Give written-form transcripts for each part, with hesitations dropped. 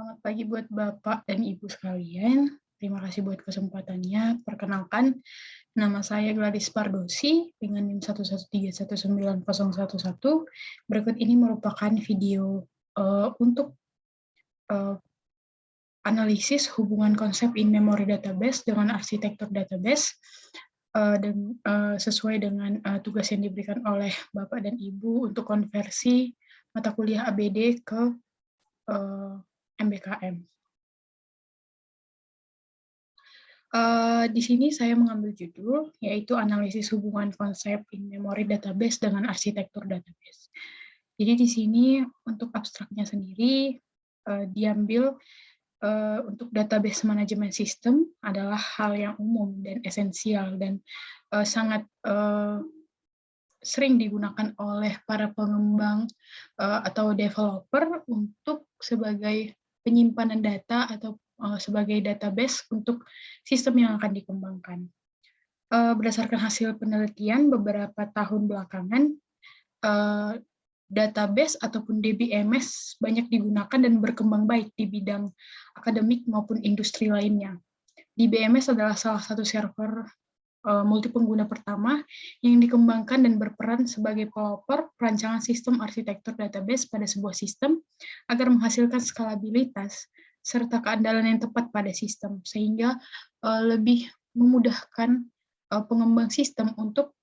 Selamat pagi buat Bapak dan Ibu sekalian. Terima kasih buat kesempatannya. Perkenalkan, nama saya Gladys Pardosi dengan NIM 1131911. Berikut ini merupakan video untuk eh, analisis hubungan konsep in-memory database dengan arsitektur database dan sesuai dengan tugas yang diberikan oleh Bapak dan Ibu untuk konversi mata kuliah ABD ke MBKM. Di sini saya mengambil judul, yaitu analisis hubungan konsep in-memory database dengan arsitektur database. Jadi di sini untuk abstraknya sendiri diambil untuk database manajemen sistem adalah hal yang umum dan esensial dan sangat sering digunakan oleh para pengembang atau developer untuk sebagai penyimpanan data atau sebagai database untuk sistem yang akan dikembangkan. Berdasarkan hasil penelitian beberapa tahun belakangan, database ataupun DBMS banyak digunakan dan berkembang baik di bidang akademik maupun industri lainnya. DBMS adalah salah satu server multipengguna pertama yang dikembangkan dan berperan sebagai pelopor perancangan sistem arsitektur database pada sebuah sistem agar menghasilkan skalabilitas serta keandalan yang tepat pada sistem, sehingga lebih memudahkan pengembang sistem untuk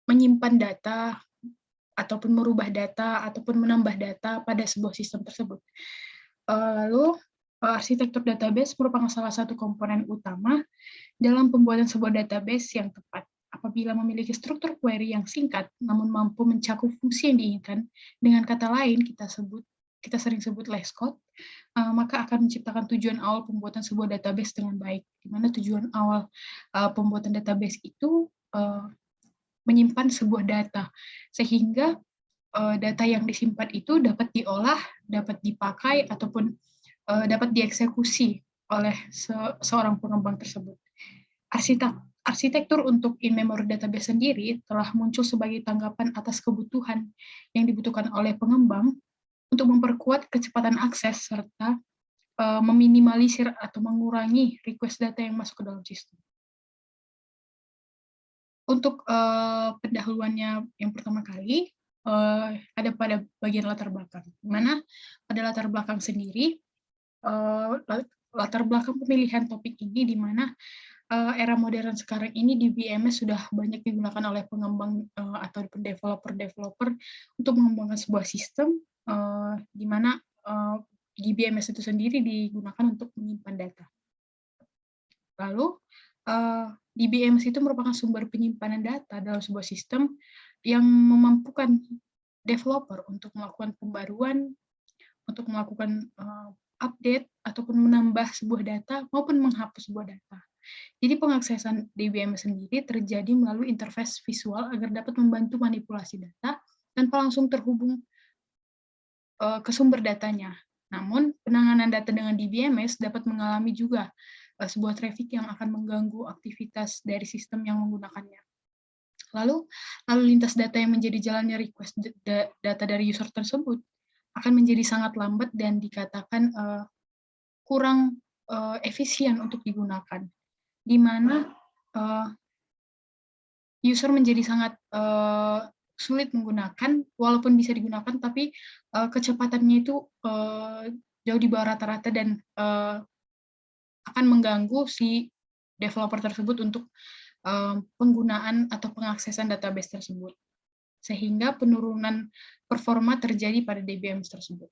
menyimpan data ataupun merubah data ataupun menambah data pada sebuah sistem tersebut. Lalu arsitektur database merupakan salah satu komponen utama dalam pembuatan sebuah database yang tepat. Apabila memiliki struktur query yang singkat namun mampu mencakup fungsi yang diinginkan, dengan kata lain kita sering sebut less code, maka akan menciptakan tujuan awal pembuatan sebuah database dengan baik. Di mana tujuan awal pembuatan database itu menyimpan sebuah data, sehingga data yang disimpan itu dapat diolah, dapat dipakai, ataupun dapat dieksekusi oleh seorang pengembang tersebut. Arsitektur untuk in-memory database sendiri telah muncul sebagai tanggapan atas kebutuhan yang dibutuhkan oleh pengembang untuk memperkuat kecepatan akses serta meminimalisir atau mengurangi request data yang masuk ke dalam sistem. Untuk pendahuluannya yang pertama kali ada pada bagian latar belakang, di mana pada latar belakang sendiri, latar belakang pemilihan topik ini di mana era modern sekarang ini DBMS sudah banyak digunakan oleh pengembang atau developer untuk mengembangkan sebuah sistem di mana DBMS itu sendiri digunakan untuk menyimpan data. Lalu DBMS itu merupakan sumber penyimpanan data dalam sebuah sistem yang memampukan developer untuk melakukan pembaruan, untuk melakukan update ataupun menambah sebuah data maupun menghapus sebuah data. Jadi pengaksesan DBMS sendiri terjadi melalui interface visual agar dapat membantu manipulasi data tanpa langsung terhubung ke sumber datanya. Namun, penanganan data dengan DBMS dapat mengalami juga sebuah traffic yang akan mengganggu aktivitas dari sistem yang menggunakannya. Lalu lintas data yang menjadi jalannya request data dari user tersebut akan menjadi sangat lambat dan dikatakan kurang efisien untuk digunakan, di mana user menjadi sangat sulit menggunakan, walaupun bisa digunakan, tapi kecepatannya itu jauh di bawah rata-rata dan akan mengganggu si developer tersebut untuk penggunaan atau pengaksesan database tersebut, sehingga penurunan performa terjadi pada DBMS tersebut.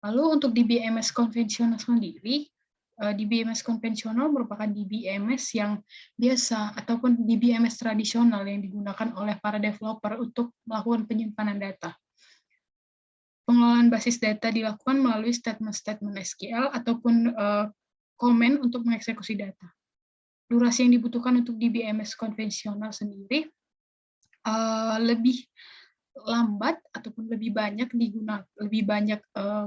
Lalu untuk DBMS konvensional sendiri, DBMS konvensional merupakan DBMS yang biasa ataupun DBMS tradisional yang digunakan oleh para developer untuk melakukan penyimpanan data. Pengelolaan basis data dilakukan melalui statement-statement SQL ataupun komen untuk mengeksekusi data. Durasi yang dibutuhkan untuk DBMS konvensional sendiri lebih lambat ataupun lebih banyak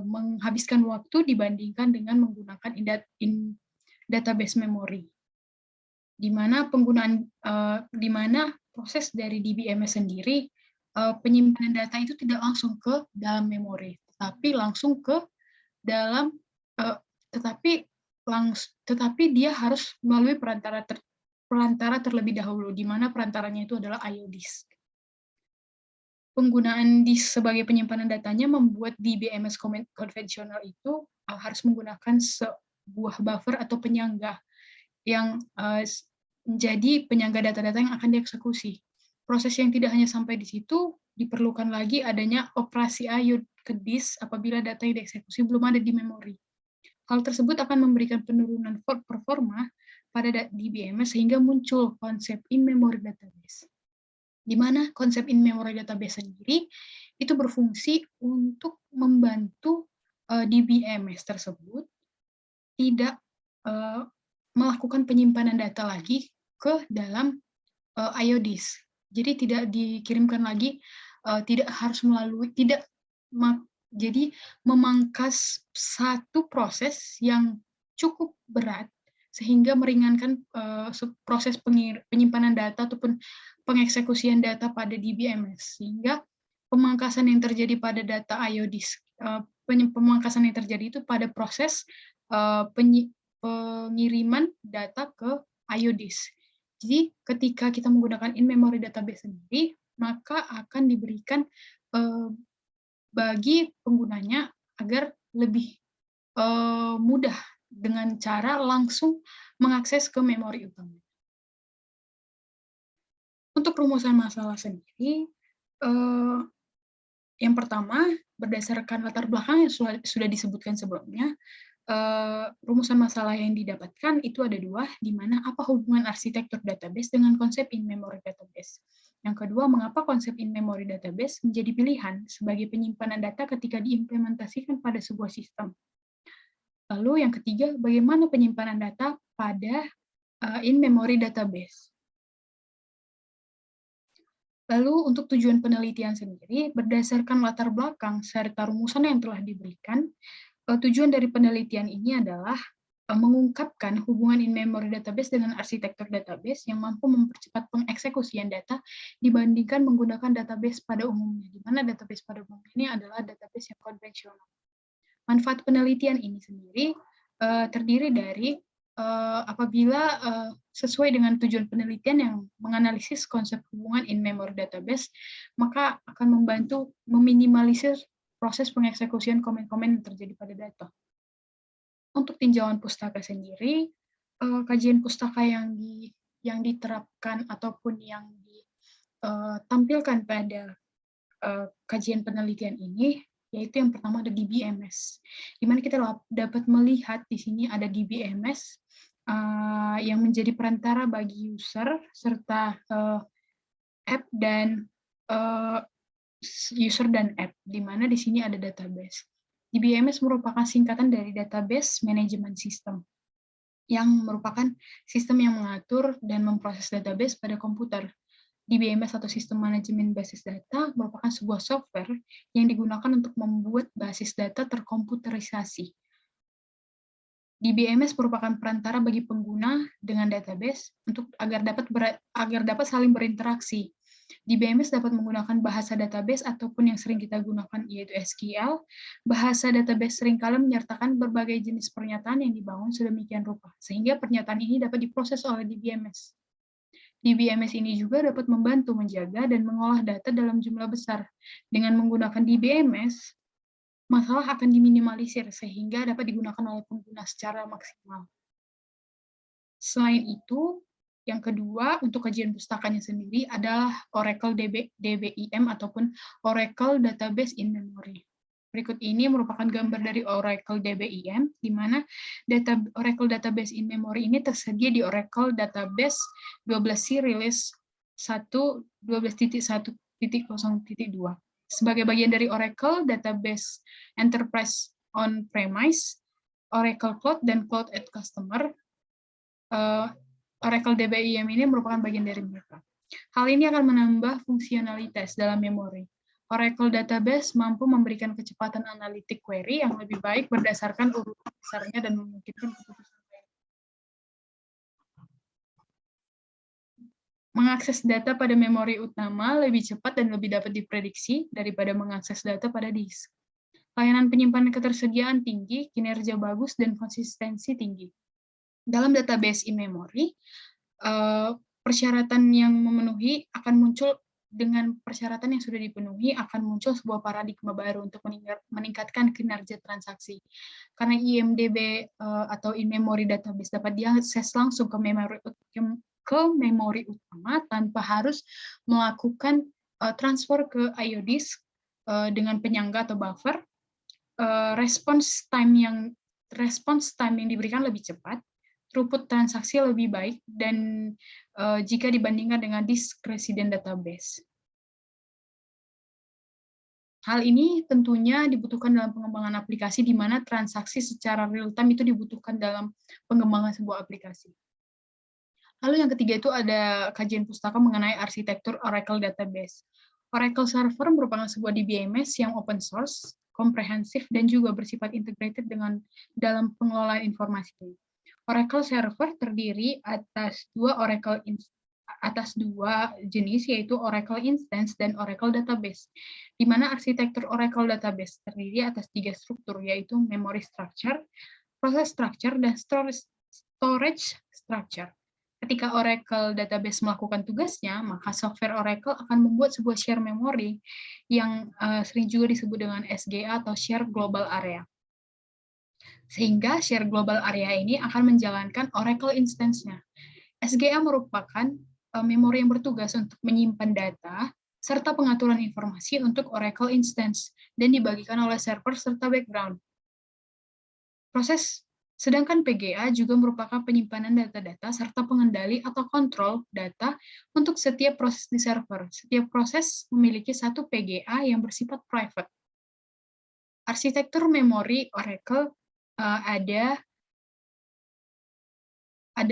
menghabiskan waktu dibandingkan dengan menggunakan database memory, di mana proses dari DBMS sendiri penyimpanan data itu tidak langsung ke dalam memori, tapi langsung ke dalam eh, tetapi dia harus melalui perantara terlebih dahulu, di mana perantaranya itu adalah IO disk. Penggunaan disk sebagai penyimpanan datanya membuat di BMS konvensional itu harus menggunakan sebuah buffer atau penyangga yang menjadi penyangga data-data yang akan dieksekusi. Proses yang tidak hanya sampai di situ, diperlukan lagi adanya operasi IO ke disk apabila data yang dieksekusi belum ada di memori. Hal tersebut akan memberikan penurunan performa pada di BMS sehingga muncul konsep in-memory database. Di mana konsep in-memory database sendiri itu berfungsi untuk membantu di BMS tersebut tidak melakukan penyimpanan data lagi ke dalam IO disk. Jadi tidak dikirimkan lagi, tidak harus melalui, jadi memangkas satu proses yang cukup berat sehingga meringankan proses penyimpanan data ataupun pengeksekusian data pada DBMS, sehingga pemangkasan yang terjadi pada data IO disk, pemangkasan yang terjadi itu pada proses pengiriman data ke IO disk. Jadi ketika kita menggunakan in-memory database sendiri, maka akan diberikan bagi penggunanya agar lebih mudah dengan cara langsung mengakses ke memori utama. Untuk rumusan masalah sendiri, yang pertama, berdasarkan latar belakang yang sudah disebutkan sebelumnya, rumusan masalah yang didapatkan itu ada dua, di mana apa hubungan arsitektur database dengan konsep in-memory database. Yang kedua, mengapa konsep in-memory database menjadi pilihan sebagai penyimpanan data ketika diimplementasikan pada sebuah sistem. Lalu yang ketiga, bagaimana penyimpanan data pada in-memory database. Lalu untuk tujuan penelitian sendiri, berdasarkan latar belakang serta rumusan yang telah diberikan, tujuan dari penelitian ini adalah mengungkapkan hubungan in-memory database dengan arsitektur database yang mampu mempercepat pengeksekusian data dibandingkan menggunakan database pada umumnya, di mana database pada umumnya ini adalah database yang konvensional. Manfaat penelitian ini sendiri terdiri dari apabila sesuai dengan tujuan penelitian yang menganalisis konsep hubungan in-memory database, maka akan membantu meminimalisir proses pengeksekusian komen-komen yang terjadi pada data. Untuk tinjauan pustaka sendiri, kajian pustaka yang diterapkan ataupun yang ditampilkan pada kajian penelitian ini, yaitu yang pertama ada DBMS, di mana kita dapat melihat di sini ada DBMS yang menjadi perantara bagi user serta app dan user dan app, di mana di sini ada database. DBMS merupakan singkatan dari Database Management System, yang merupakan sistem yang mengatur dan memproses database pada komputer. DBMS atau Sistem Manajemen Basis Data merupakan sebuah software yang digunakan untuk membuat basis data terkomputerisasi. DBMS merupakan perantara bagi pengguna dengan database agar dapat saling berinteraksi. DBMS dapat menggunakan bahasa database ataupun yang sering kita gunakan yaitu SQL. Bahasa database seringkali menyertakan berbagai jenis pernyataan yang dibangun sedemikian rupa, sehingga pernyataan ini dapat diproses oleh DBMS. DBMS ini juga dapat membantu menjaga dan mengolah data dalam jumlah besar. Dengan menggunakan DBMS, masalah akan diminimalisir sehingga dapat digunakan oleh pengguna secara maksimal. Selain itu, yang kedua untuk kajian pustakanya sendiri adalah Oracle DBIM ataupun Oracle Database in Memory. Berikut ini merupakan gambar dari Oracle DBIM, di mana Oracle Database in Memory ini tersedia di Oracle Database 12C Release 1.12.1.0.2. Sebagai bagian dari Oracle Database Enterprise On-Premise, Oracle Cloud, dan Cloud at Customer, Oracle DBIM ini merupakan bagian dari mereka. Hal ini akan menambah fungsionalitas dalam memori. Oracle Database mampu memberikan kecepatan analitik query yang lebih baik berdasarkan urutan besarnya dan memungkinkan keputusan. Mengakses data pada memori utama lebih cepat dan lebih dapat diprediksi daripada mengakses data pada disk. layanan penyimpanan ketersediaan tinggi, kinerja bagus, dan konsistensi tinggi. Dalam database in-memory, persyaratan yang memenuhi akan muncul dengan persyaratan yang sudah dipenuhi akan muncul sebuah paradigma baru untuk meningkatkan kinerja transaksi. Karena IMDb atau in-memory database dapat diakses langsung ke memori utama tanpa harus melakukan transfer ke IO disk dengan penyangga atau buffer. Response time yang diberikan lebih cepat, throughput transaksi lebih baik, dan jika dibandingkan dengan disk resident database. Hal ini tentunya dibutuhkan dalam pengembangan aplikasi di mana transaksi secara real-time itu dibutuhkan dalam pengembangan sebuah aplikasi. Lalu yang ketiga itu ada kajian pustaka mengenai arsitektur Oracle Database. Oracle Server merupakan sebuah DBMS yang open source, komprehensif, dan juga bersifat integrated dalam pengelolaan informasi. Oracle Server terdiri atas dua jenis, yaitu Oracle Instance dan Oracle Database, di mana arsitektur Oracle Database terdiri atas 3 struktur, yaitu Memory Structure, Process Structure, dan Storage Structure. Ketika Oracle Database melakukan tugasnya, maka software Oracle akan membuat sebuah share memory yang sering juga disebut dengan SGA atau Share Global Area. Sehingga share global area ini akan menjalankan Oracle instance-nya. SGA merupakan memori yang bertugas untuk menyimpan data serta pengaturan informasi untuk Oracle instance dan dibagikan oleh server serta background. Sedangkan PGA juga merupakan penyimpanan data-data serta pengendali atau kontrol data untuk setiap proses di server. Setiap proses memiliki satu PGA yang bersifat private. Arsitektur memori Oracle ada 5,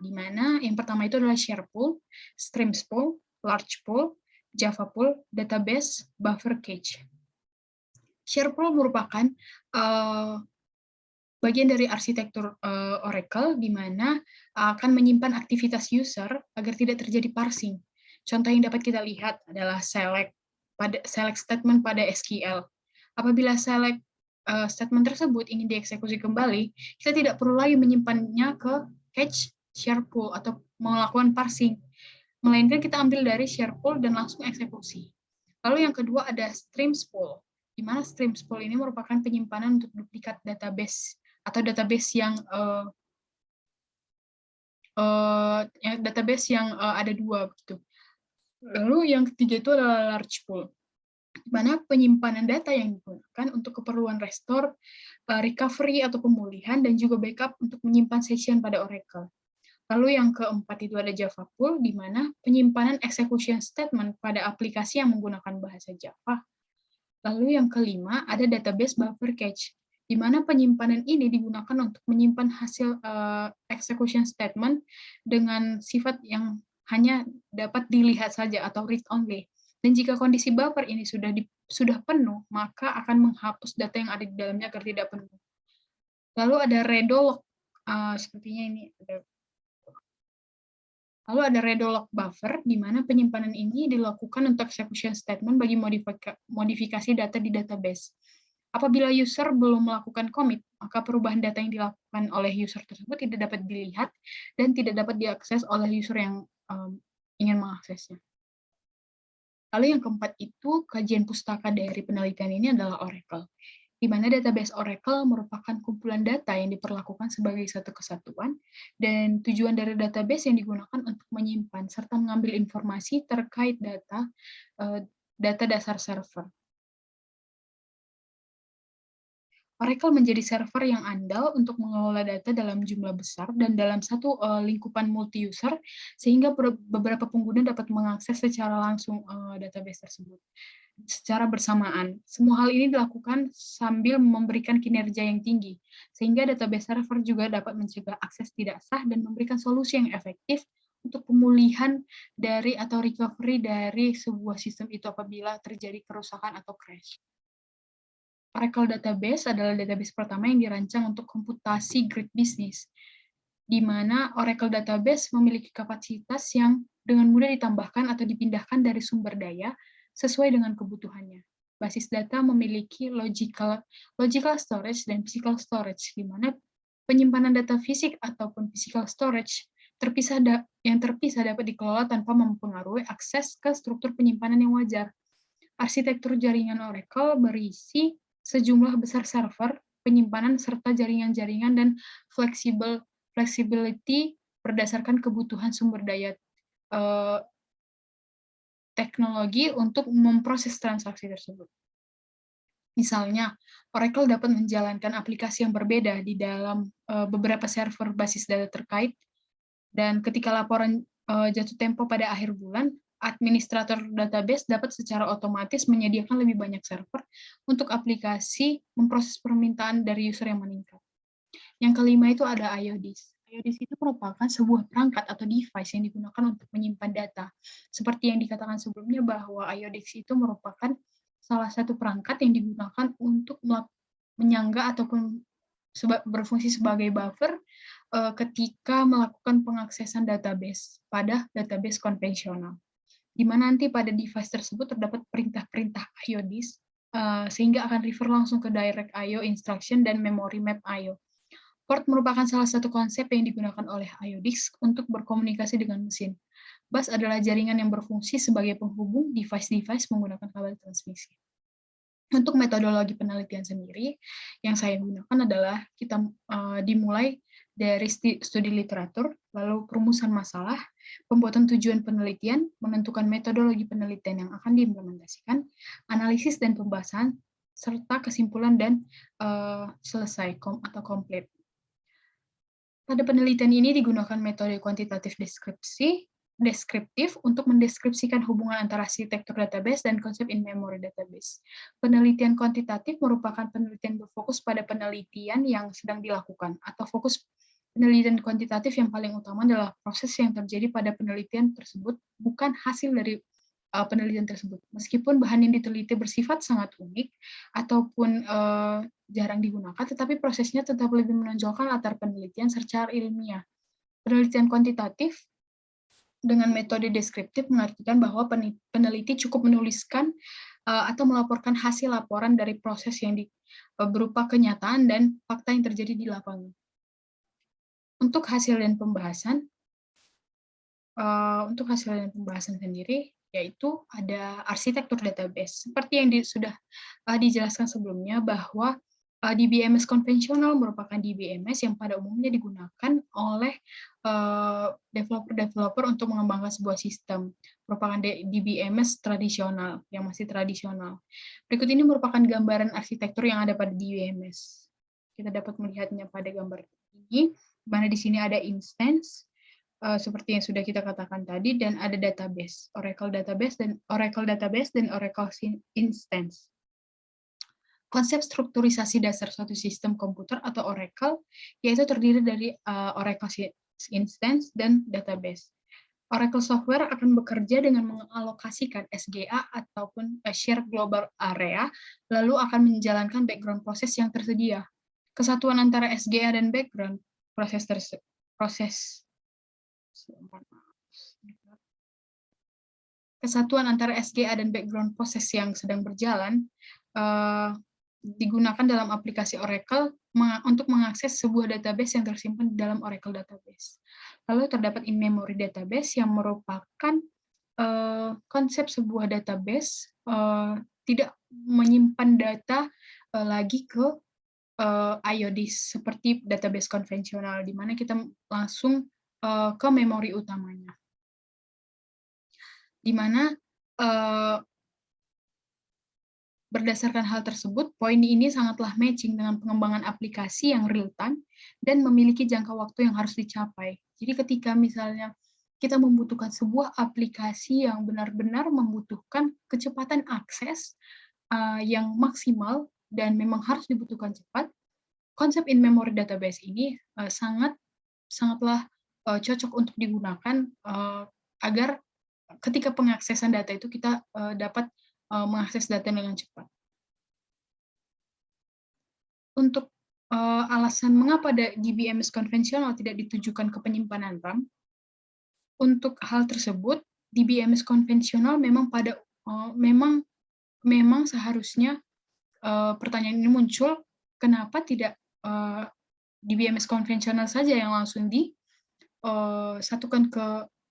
di mana yang pertama itu adalah share pool, streams pool, large pool, Java pool, database, buffer cache. Share pool merupakan bagian dari arsitektur Oracle, di mana akan menyimpan aktivitas user agar tidak terjadi parsing. Contoh yang dapat kita lihat adalah select statement pada SQL. Apabila select statement tersebut ingin dieksekusi kembali, kita tidak perlu lagi menyimpannya ke cache share pool atau melakukan parsing, melainkan kita ambil dari share pool dan langsung eksekusi. Lalu yang kedua ada streams pool, di mana streams pool ini merupakan penyimpanan untuk duplikat database atau database yang ada 2 gitu. Lalu yang ketiga itu adalah large pool, di mana penyimpanan data yang digunakan untuk keperluan restore, recovery atau pemulihan, dan juga backup untuk menyimpan session pada Oracle. Lalu yang keempat itu ada Java pool, di mana penyimpanan execution statement pada aplikasi yang menggunakan bahasa Java. Lalu yang kelima ada database buffer cache, di mana penyimpanan ini digunakan untuk menyimpan hasil execution statement dengan sifat yang hanya dapat dilihat saja atau read only. Dan jika kondisi buffer ini sudah penuh, maka akan menghapus data yang ada di dalamnya agar tidak penuh. Lalu ada redolog, sepertinya ini ada. Lalu ada redolog buffer, di mana penyimpanan ini dilakukan untuk execution statement bagi modifikasi data di database. Apabila user belum melakukan commit, maka perubahan data yang dilakukan oleh user tersebut tidak dapat dilihat dan tidak dapat diakses oleh user yang ingin mengaksesnya. Lalu yang keempat itu, kajian pustaka dari penelitian ini adalah Oracle, di mana database Oracle merupakan kumpulan data yang diperlakukan sebagai satu kesatuan, dan tujuan dari database yang digunakan untuk menyimpan serta mengambil informasi terkait data dasar server. Oracle menjadi server yang andal untuk mengelola data dalam jumlah besar dan dalam satu lingkupan multi-user, sehingga beberapa pengguna dapat mengakses secara langsung database tersebut secara bersamaan. Semua hal ini dilakukan sambil memberikan kinerja yang tinggi, sehingga database server juga dapat mencegah akses tidak sah dan memberikan solusi yang efektif untuk pemulihan dari atau recovery dari sebuah sistem itu apabila terjadi kerusakan atau crash. Oracle Database adalah database pertama yang dirancang untuk komputasi grid bisnis, di mana Oracle Database memiliki kapasitas yang dengan mudah ditambahkan atau dipindahkan dari sumber daya sesuai dengan kebutuhannya. basis data memiliki logical storage dan physical storage, di mana penyimpanan data fisik ataupun physical storage yang terpisah dapat dikelola tanpa mempengaruhi akses ke struktur penyimpanan yang wajar. Arsitektur jaringan Oracle berisi sejumlah besar server, penyimpanan, serta jaringan-jaringan dan flexibility berdasarkan kebutuhan sumber daya teknologi untuk memproses transaksi tersebut. Misalnya, Oracle dapat menjalankan aplikasi yang berbeda di dalam beberapa server basis data terkait, dan ketika laporan jatuh tempo pada akhir bulan, administrator database dapat secara otomatis menyediakan lebih banyak server untuk aplikasi memproses permintaan dari user yang meningkat. Yang kelima itu ada IODIS. IODIS itu merupakan sebuah perangkat atau device yang digunakan untuk menyimpan data. Seperti yang dikatakan sebelumnya bahwa IODIS itu merupakan salah satu perangkat yang digunakan untuk menyangga ataupun berfungsi sebagai buffer ketika melakukan pengaksesan database pada database konvensional. Di mana nanti pada device tersebut terdapat perintah-perintah IODIS sehingga akan refer langsung ke direct IO instruction dan memory map IO. Port merupakan salah satu konsep yang digunakan oleh IODIS untuk berkomunikasi dengan mesin. Bus adalah jaringan yang berfungsi sebagai penghubung device-device menggunakan kabel transmisi. Untuk metodologi penelitian sendiri, yang saya gunakan adalah kita dimulai dari studi literatur, lalu perumusan masalah, pembuatan tujuan penelitian, menentukan metodologi penelitian yang akan diimplementasikan, analisis dan pembahasan, serta kesimpulan dan selesai atau komplit. Pada penelitian ini digunakan metode kuantitatif deskriptif untuk mendeskripsikan hubungan antara arsitektur database dan konsep in-memory database. Penelitian kuantitatif merupakan penelitian berfokus pada penelitian yang sedang dilakukan, atau fokus penelitian kuantitatif yang paling utama adalah proses yang terjadi pada penelitian tersebut, bukan hasil dari penelitian tersebut. Meskipun bahan yang diteliti bersifat sangat unik ataupun jarang digunakan, tetapi prosesnya tetap lebih menonjolkan latar penelitian secara ilmiah. Penelitian kuantitatif dengan metode deskriptif mengartikan bahwa peneliti cukup menuliskan atau melaporkan hasil laporan dari proses yang berupa kenyataan dan fakta yang terjadi di lapangan. Untuk hasil dan pembahasan sendiri, yaitu ada arsitektur database. Seperti yang sudah dijelaskan sebelumnya, bahwa DBMS konvensional merupakan DBMS yang pada umumnya digunakan oleh developer-developer untuk mengembangkan sebuah sistem. Merupakan DBMS tradisional, yang masih tradisional. Berikut ini merupakan gambaran arsitektur yang ada pada DBMS. Kita dapat melihatnya pada gambar ini, di mana di sini ada instance, seperti yang sudah kita katakan tadi, dan ada database, Oracle database dan Oracle instance. Konsep strukturisasi dasar suatu sistem komputer atau Oracle yaitu terdiri dari Oracle instance dan database. Oracle software akan bekerja dengan mengalokasikan SGA ataupun Shared Global Area, lalu akan menjalankan background proses yang tersedia. Kesatuan antara SGA dan background Kesatuan antara SGA dan background proses yang sedang berjalan digunakan dalam aplikasi Oracle untuk mengakses sebuah database yang tersimpan di dalam Oracle database. Lalu terdapat in-memory database yang merupakan konsep sebuah database tidak menyimpan data lagi ke IODIS seperti database konvensional, di mana kita langsung ke memori utamanya. Di mana berdasarkan hal tersebut, poin ini sangatlah matching dengan pengembangan aplikasi yang real-time dan memiliki jangka waktu yang harus dicapai. Jadi ketika misalnya kita membutuhkan sebuah aplikasi yang benar-benar membutuhkan kecepatan akses yang maksimal dan memang harus dibutuhkan cepat, konsep in-memory database ini sangatlah cocok untuk digunakan agar ketika pengaksesan data itu kita dapat mengakses data dengan cepat. Untuk alasan mengapa DBMS konvensional tidak ditujukan ke penyimpanan RAM, untuk hal tersebut DBMS konvensional memang memang seharusnya pertanyaan ini muncul, kenapa tidak di BMS konvensional saja yang langsung disatukan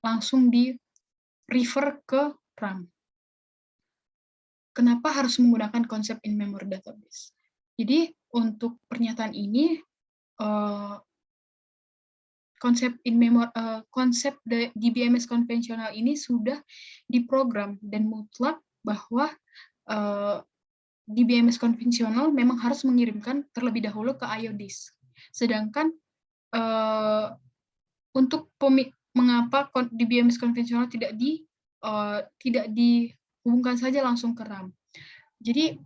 langsung di-refer ke RAM. Kenapa harus menggunakan konsep in-memory database? Jadi untuk pernyataan ini, konsep di BMS konvensional ini sudah diprogram dan mutlak bahwa di BMS konvensional memang harus mengirimkan terlebih dahulu ke IO disk. Sedangkan untuk mengapa di BMS konvensional tidak dihubungkan saja langsung ke RAM. Jadi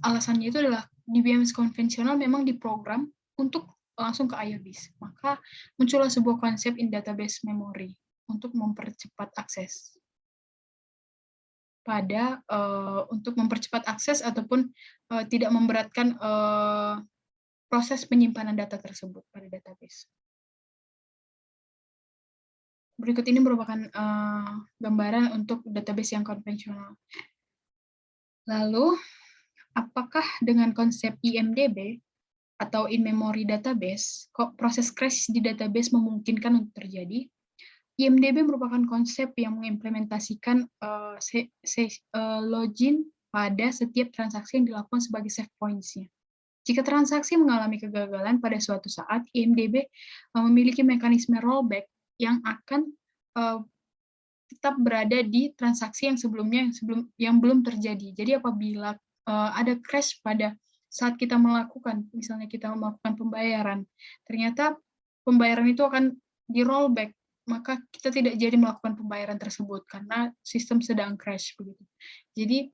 alasannya itu adalah di BMS konvensional memang diprogram untuk langsung ke IO disk. Maka muncullah sebuah konsep in database memory untuk mempercepat akses untuk mempercepat akses ataupun tidak memberatkan proses penyimpanan data tersebut pada database. Berikut ini merupakan gambaran untuk database yang konvensional. Lalu, apakah dengan konsep IMDb atau in-memory database, kok proses crash di database memungkinkan untuk terjadi? IMDb merupakan konsep yang mengimplementasikan login pada setiap transaksi yang dilakukan sebagai save points-nya. Jika transaksi mengalami kegagalan pada suatu saat, IMDb memiliki mekanisme rollback yang akan tetap berada di transaksi yang belum terjadi. Jadi apabila ada crash pada saat kita misalnya kita melakukan pembayaran, ternyata pembayaran itu akan di rollback, maka kita tidak jadi melakukan pembayaran tersebut karena sistem sedang crash begitu. Jadi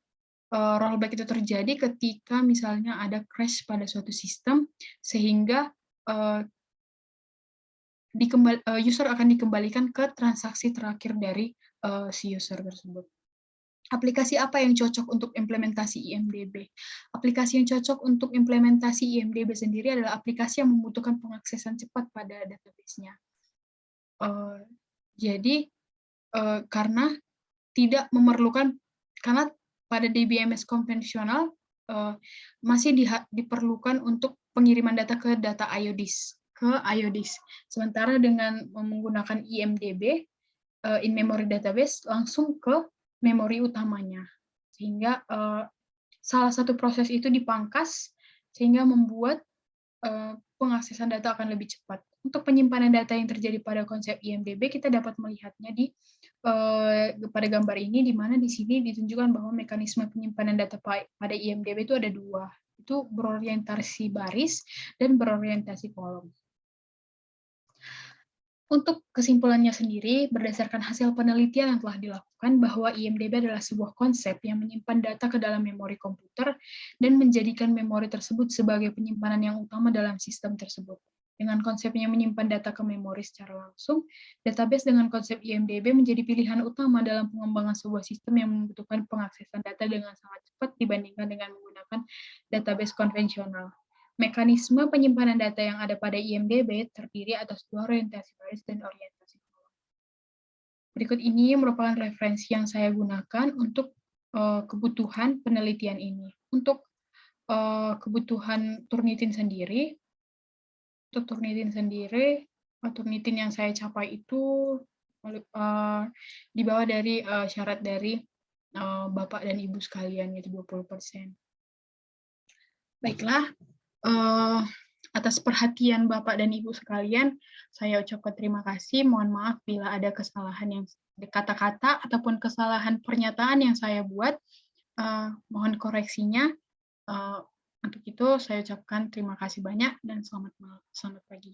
rollback itu terjadi ketika misalnya ada crash pada suatu sistem sehingga user akan dikembalikan ke transaksi terakhir dari si user tersebut. Aplikasi apa yang cocok untuk implementasi IMDb? Aplikasi yang cocok untuk implementasi IMDb sendiri adalah aplikasi yang membutuhkan pengaksesan cepat pada database-nya. Jadi, karena tidak memerlukan, karena pada DBMS konvensional masih diperlukan untuk pengiriman data ke data IO disk, Sementara dengan menggunakan IMDb, in-memory database, langsung ke memori utamanya. Sehingga salah satu proses itu dipangkas, sehingga membuat pengaksesan data akan lebih cepat. Untuk penyimpanan data yang terjadi pada konsep IMDb, kita dapat melihatnya pada gambar ini, di mana di sini ditunjukkan bahwa mekanisme penyimpanan data pada IMDb itu ada dua, itu berorientasi baris dan berorientasi kolom. Untuk kesimpulannya sendiri, berdasarkan hasil penelitian yang telah dilakukan bahwa IMDb adalah sebuah konsep yang menyimpan data ke dalam memori komputer dan menjadikan memori tersebut sebagai penyimpanan yang utama dalam sistem tersebut. Dengan konsepnya menyimpan data ke memori secara langsung, database dengan konsep IMDb menjadi pilihan utama dalam pengembangan sebuah sistem yang membutuhkan pengaksesan data dengan sangat cepat dibandingkan dengan menggunakan database konvensional. Mekanisme penyimpanan data yang ada pada IMDb terdiri atas dua orientasi baris dan orientasi kolom. Berikut ini merupakan referensi yang saya gunakan untuk kebutuhan penelitian ini. Untuk kebutuhan Turnitin sendiri, Turnitin yang saya capai itu di bawah dari syarat dari Bapak dan Ibu sekalian, yaitu 20%. Baiklah, atas perhatian Bapak dan Ibu sekalian, saya ucapkan terima kasih. Mohon maaf bila ada kesalahan yang kata-kata ataupun kesalahan pernyataan yang saya buat. Mohon koreksinya. Untuk itu, saya ucapkan terima kasih banyak dan selamat pagi.